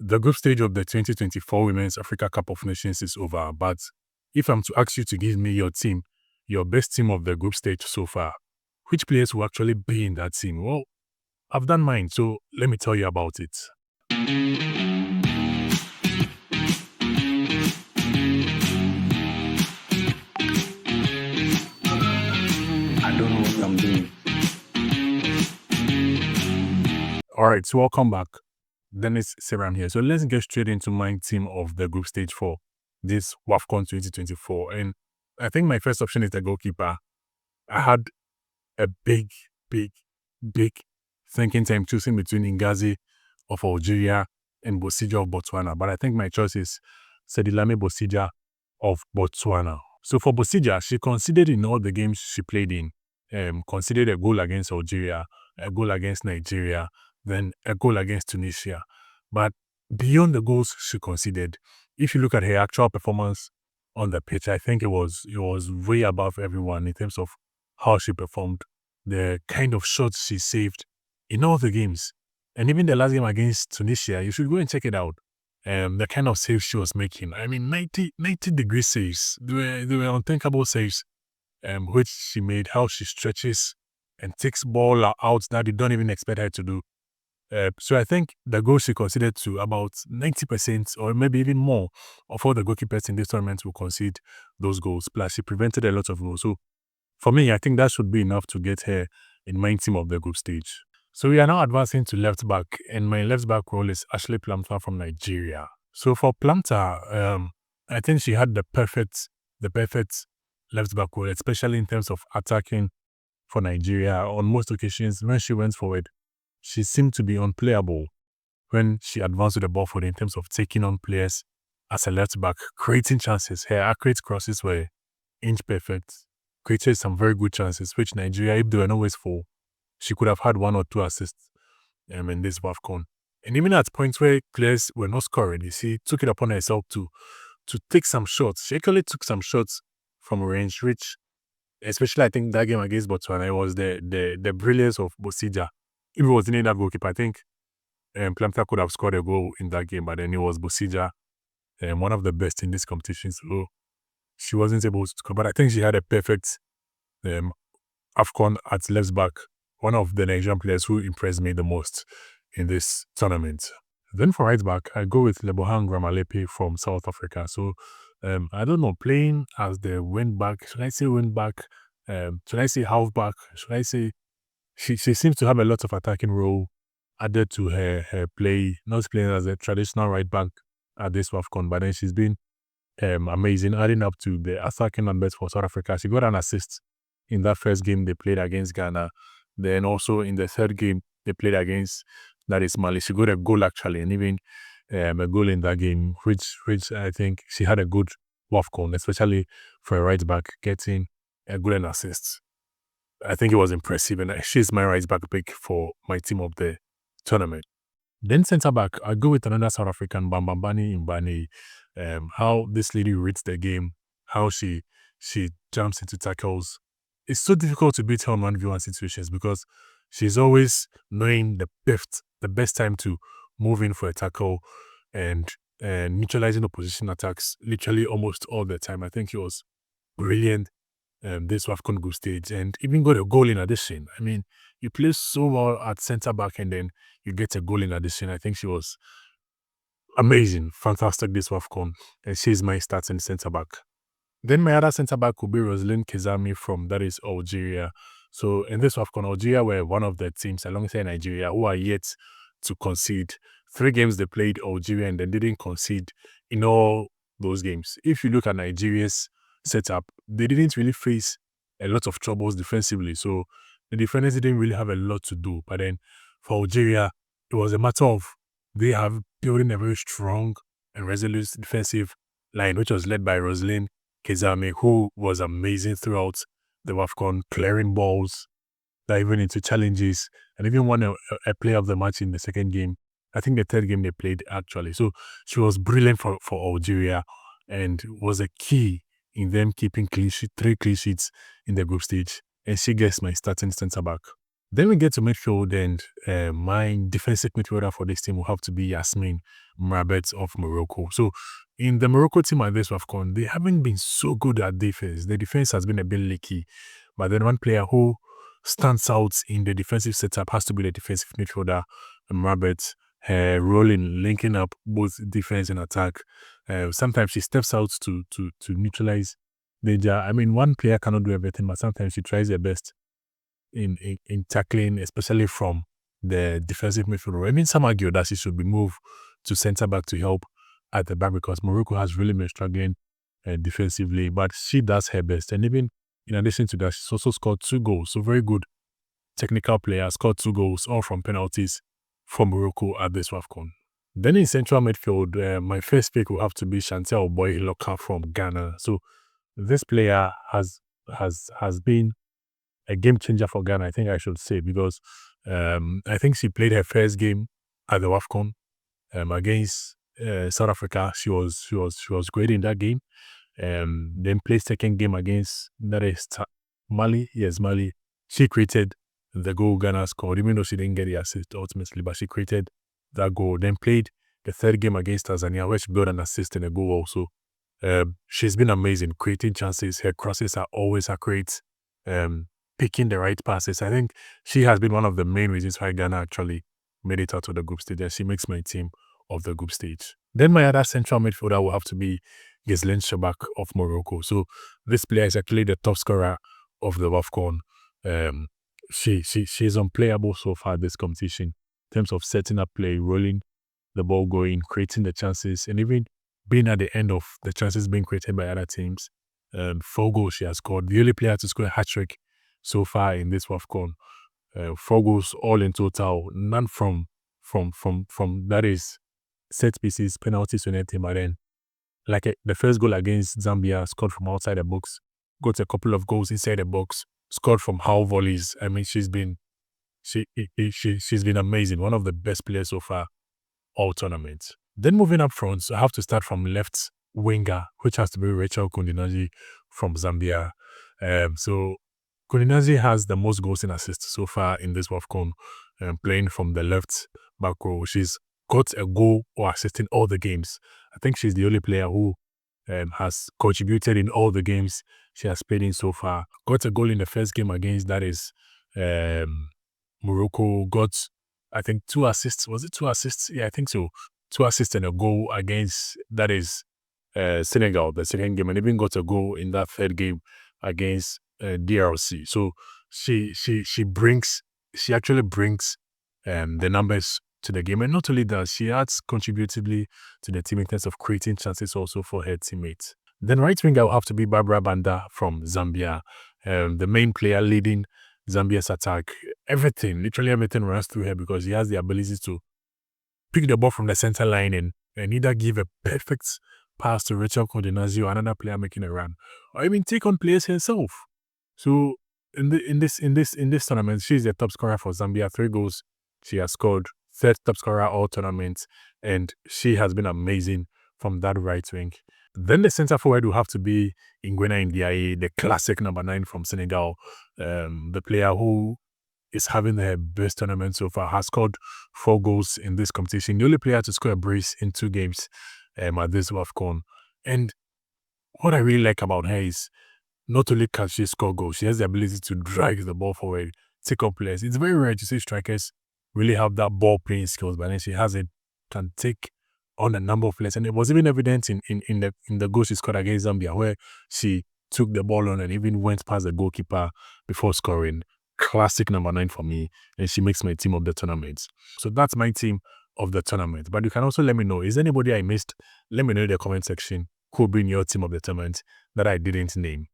The group stage of the 2024 Women's Africa Cup of Nations is over, but if I'm to ask you to give me your team, your best team of the group stage so far, which players will actually be in that team? Well, I've done mine, so let me tell you about it. I don't know what I'm doing. All right, so welcome back. Dennis Seram here. So let's get straight into my team of the group stage for this WAFCON 2024. And I think my first option is the goalkeeper. I had a big thinking time choosing between Ngazi of Algeria and Bosija of Botswana. But I think my choice is Sedilame Bosija of Botswana. So for Bosija, she conceded in all the games she played in. Conceded a goal against Algeria, a goal against Nigeria, then a goal against Tunisia. But beyond the goals she conceded, if you look at her actual performance on the pitch, I think it was way above everyone in terms of how she performed, the kind of shots she saved in all the games. And even the last game against Tunisia, you should go and check it out. The kind of saves she was making. I mean, 90-degree saves. They were unthinkable saves, which she made, how she stretches and takes ball out that you don't even expect her to do. So I think the goals she considered to about 90% or maybe even more of all the goalkeepers in this tournament will concede those goals. Plus, she prevented a lot of goals. So for me, I think that should be enough to get her in my team of the group stage. So we are now advancing to left back, and my left back role is Ashley Plumptre from Nigeria. So for Plumptre, I think she had the perfect left back role, especially in terms of attacking for Nigeria. On most occasions, when she went forward, she seemed to be unplayable when she advanced with the ball forward in terms of taking on players as a left back, creating chances. Her accurate crosses were inch perfect, created some very good chances, which Nigeria, if they were not always full, she could have had 1 or 2 assists in this WAFCON. And even at points where players were not scoring, she took it upon herself to take some shots. She actually took some shots from range, which, especially I think that game against Botswana, it was the brilliance of Bosija. If it was in that goalkeeper, I think Plumptre could have scored a goal in that game, but then it was Bosija, one of the best in this competition. So she wasn't able to score, but I think she had a perfect AFCON at left back, one of the Nigerian players who impressed me the most in this tournament. Then for right back, I go with Lebohang Ramalepe from South Africa. So I don't know, playing as the wing back, should I say wing back? Should I say half back? Should I say she seems to have a lot of attacking role added to her play, not playing as a traditional right back at this WAFCON, but then she's been amazing, adding up to the attacking numbers for South Africa. She got an assist in that first game they played against Ghana. Then also in the third game they played against, that is Mali. She got a goal actually, and even a goal in that game, which I think she had a good WAFCON, especially for a right back, getting a good assist. I think it was impressive, and she's my right back pick for my team of the tournament. Then centre back, I go with another South African, Bambambani Mbane. How this lady reads the game, how she jumps into tackles. It's so difficult to beat her on 1v1 situations because she's always knowing the best time to move in for a tackle and neutralizing opposition attacks literally almost all the time. I think it was brilliant. This WAFCON group stage, and even got a goal in addition. I mean, you play so well at centre back and then you get a goal in addition. I think she was amazing, fantastic this WAFCON, and she's my starting centre back. Then my other centre back could be Roselyne Kezami from, that is, Algeria. So in this WAFCON, Algeria were one of the teams alongside Nigeria who are yet to concede. 3 games they played Algeria and they didn't concede in all those games. If you look at Nigeria's setup, they didn't really face a lot of troubles defensively. So the defenders didn't really have a lot to do. But then for Algeria, it was a matter of they have building a very strong and resolute defensive line, which was led by Roselyne Kezame, who was amazing throughout the WAFCON, clearing balls, diving into challenges, and even won a player of the match in the second game. I think the third game they played, actually. So she was brilliant for Algeria and was a key in them keeping 3 clean sheets in the group stage. And she gets my starting centre back. Then we get to midfield, and my defensive midfielder for this team will have to be Yasmin Mrabet of Morocco. So in the Morocco team at this WAFCON, they haven't been so good at defense. The defense has been a bit leaky. But then one player who stands out in the defensive setup has to be the defensive midfielder, Mrabet, rolling, linking up both defense and attack. Sometimes she steps out to neutralize danger. I mean, one player cannot do everything, but sometimes she tries her best in tackling, especially from the defensive midfielder. I mean, some argue that she should be moved to centre back to help at the back because Morocco has really been struggling defensively, but she does her best. And even in addition to that, she's also scored 2 goals. So very good technical player, scored 2 goals, all from penalties for Morocco at this WAFCON. Then in central midfield, my first pick will have to be Chantel Boy-Hiloka from Ghana. So this player has been a game changer for Ghana, I think I should say, because I think she played her first game at the WAFCON against South Africa. She was great in that game. Then played second game against Mali. Yes, Mali. She created the goal Ghana scored, even though she didn't get the assist ultimately, but she created that goal. Then played the third game against Tanzania, where she got an assist and a goal also. She's been amazing, creating chances. Her crosses are always accurate. Picking the right passes. I think she has been one of the main reasons why Ghana actually made it out to the group stage, and she makes my team of the group stage. Then my other central midfielder will have to be Ghislaine Chebbak of Morocco. So this player is actually the top scorer of the WAFCON. She's unplayable so far this competition in terms of setting up play, rolling the ball going, creating the chances, and even being at the end of the chances being created by other teams. 4 goals she has scored. The only player to score a hat-trick so far in this WAFCON. 4 goals all in total, none from that is set pieces, penalties, and anything. But then, the first goal against Zambia, scored from outside the box, got a couple of goals inside the box, scored from how volleys. I mean, she's been amazing. One of the best players so far all tournaments. Then moving up front, so I have to start from left winger, which has to be Rachel Kundinazi from Zambia. So Kundinazi has the most goals and assists so far in this WAFCON, playing from the left back row. She's got a goal or assist in all the games. I think she's the only player who has contributed in all the games she has played in so far. Got a goal in the first game against, that is, Morocco. Got, I think, 2 assists. Was it 2 assists? Yeah, I think so. 2 assists and a goal against, that is, Senegal, the second game, and even got a goal in that third game against DRC. So she actually brings the numbers to the game, and not only that, she adds contributively to the team in terms of creating chances also for her teammates. Then right winger will have to be Barbara Banda from Zambia, the main player leading Zambia's attack. Literally everything runs through her because she has the ability to pick the ball from the center line and either give a perfect pass to Rachel Kundinazi or another player making a run, or even take on players herself. So in this tournament, she's the top scorer for Zambia. 3 goals she has scored, 3rd top scorer all tournaments, and she has been amazing from that right wing. Then the centre forward will have to be Nguena Ndiaye, the classic number 9 from Senegal, the player who is having the best tournament so far, has scored 4 goals in this competition. The only player to score a brace in 2 games at this WAFCON. And what I really like about her is not only can she score goals, she has the ability to drag the ball forward, take up players. It's very rare to see strikers really have that ball playing skills, but then she has it, can take on a number of players. And it was even evident in the goal she scored against Zambia, where she took the ball on and even went past the goalkeeper before scoring. Classic number 9 for me, and she makes my team of the tournament. So that's my team of the tournament. But you can also let me know, is there anybody I missed? Let me know in the comment section who will be in your team of the tournament that I didn't name.